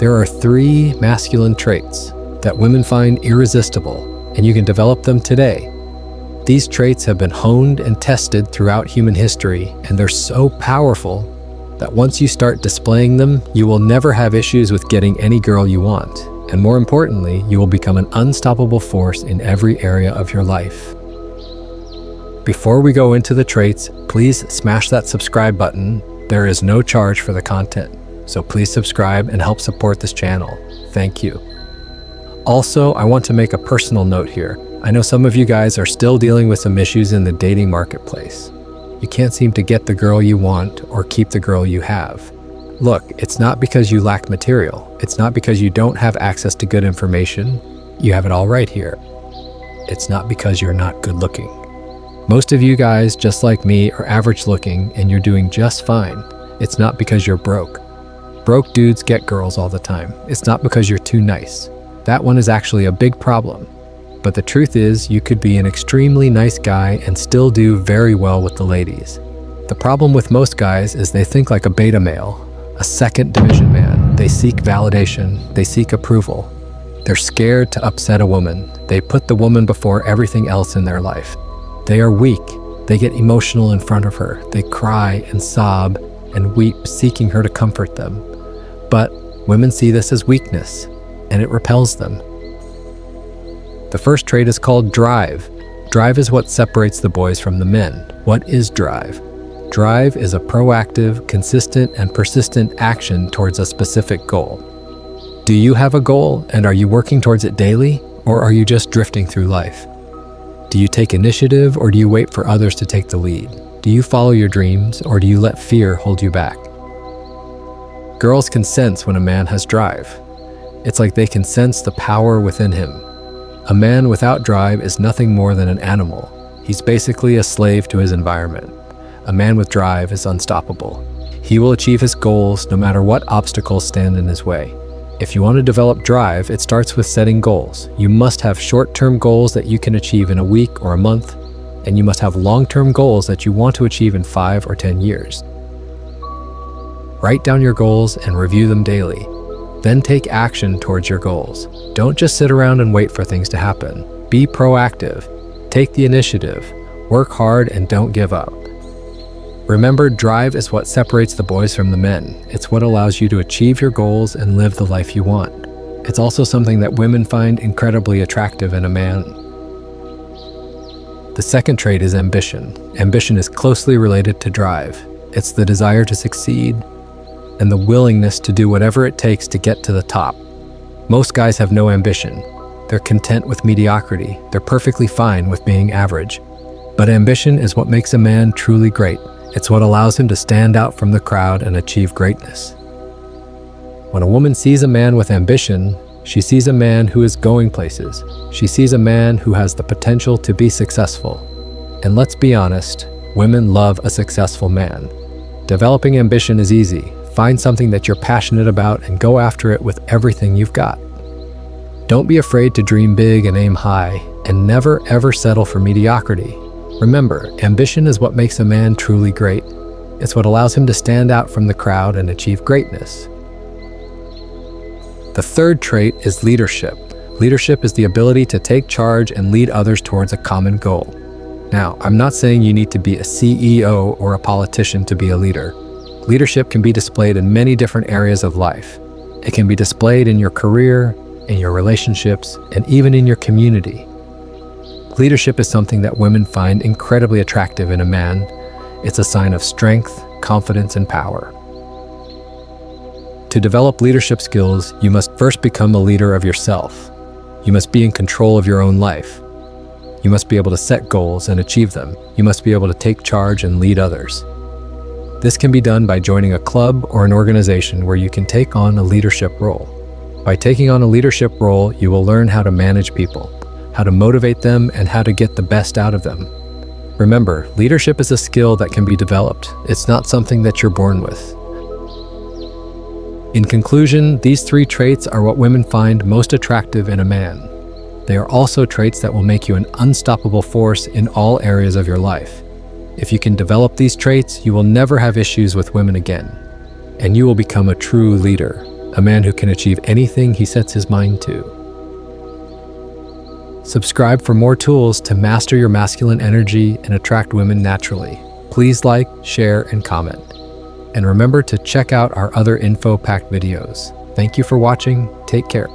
There are 3 masculine traits that women find irresistible, and you can develop them today. These traits have been honed and tested throughout human history, and they're so powerful that once you start displaying them, you will never have issues with getting any girl you want. And more importantly, you will become an unstoppable force in every area of your life. Before we go into the traits, please smash that subscribe button. There is no charge for the content, so please subscribe and help support this channel. Thank you. Also, I want to make a personal note here. I know some of you guys are still dealing with some issues in the dating marketplace. You can't seem to get the girl you want or keep the girl you have. Look, it's not because you lack material. It's not because you don't have access to good information. You have it all right here. It's not because you're not good looking. Most of you guys, just like me, are average looking and you're doing just fine. It's not because you're broke. Broke dudes get girls all the time. It's not because you're too nice. That one is actually a big problem. But the truth is, you could be an extremely nice guy and still do very well with the ladies. The problem with most guys is they think like a beta male, a second division man. They seek validation, they seek approval. They're scared to upset a woman. They put the woman before everything else in their life. They are weak. They get emotional in front of her. They cry and sob and weep, seeking her to comfort them. But women see this as weakness, and it repels them. The first trait is called drive. Drive is what separates the boys from the men. What is drive? Drive is a proactive, consistent, and persistent action towards a specific goal. Do you have a goal, and are you working towards it daily, or are you just drifting through life? Do you take initiative, or do you wait for others to take the lead? Do you follow your dreams, or do you let fear hold you back? Girls can sense when a man has drive. It's like they can sense the power within him. A man without drive is nothing more than an animal. He's basically a slave to his environment. A man with drive is unstoppable. He will achieve his goals no matter what obstacles stand in his way. If you want to develop drive, it starts with setting goals. You must have short-term goals that you can achieve in a week or a month, and you must have long-term goals that you want to achieve in 5 or 10 years. Write down your goals and review them daily. Then take action towards your goals. Don't just sit around and wait for things to happen. Be proactive. Take the initiative. Work hard and don't give up. Remember, drive is what separates the boys from the men. It's what allows you to achieve your goals and live the life you want. It's also something that women find incredibly attractive in a man. The second trait is ambition. Ambition is closely related to drive. It's the desire to succeed and the willingness to do whatever it takes to get to the top. Most guys have no ambition. They're content with mediocrity. They're perfectly fine with being average. But ambition is what makes a man truly great. It's what allows him to stand out from the crowd and achieve greatness. When a woman sees a man with ambition, she sees a man who is going places. She sees a man who has the potential to be successful. And let's be honest, women love a successful man. Developing ambition is easy. Find something that you're passionate about and go after it with everything you've got. Don't be afraid to dream big and aim high, and never ever settle for mediocrity. Remember, ambition is what makes a man truly great. It's what allows him to stand out from the crowd and achieve greatness. The third trait is leadership. Leadership is the ability to take charge and lead others towards a common goal. Now, I'm not saying you need to be a CEO or a politician to be a leader. Leadership can be displayed in many different areas of life. It can be displayed in your career, in your relationships, and even in your community. Leadership is something that women find incredibly attractive in a man. It's a sign of strength, confidence, and power. To develop leadership skills, you must first become a leader of yourself. You must be in control of your own life. You must be able to set goals and achieve them. You must be able to take charge and lead others. This can be done by joining a club or an organization where you can take on a leadership role. By taking on a leadership role, you will learn how to manage people, how to motivate them, and how to get the best out of them. Remember, leadership is a skill that can be developed. It's not something that you're born with. In conclusion, these 3 traits are what women find most attractive in a man. They are also traits that will make you an unstoppable force in all areas of your life. If you can develop these traits, you will never have issues with women again, and you will become a true leader. a man who can achieve anything he sets his mind to. Subscribe for more tools to master your masculine energy and attract women naturally. Please like, share, and comment. And remember to check out our other info-packed videos. Thank you for watching. Take care.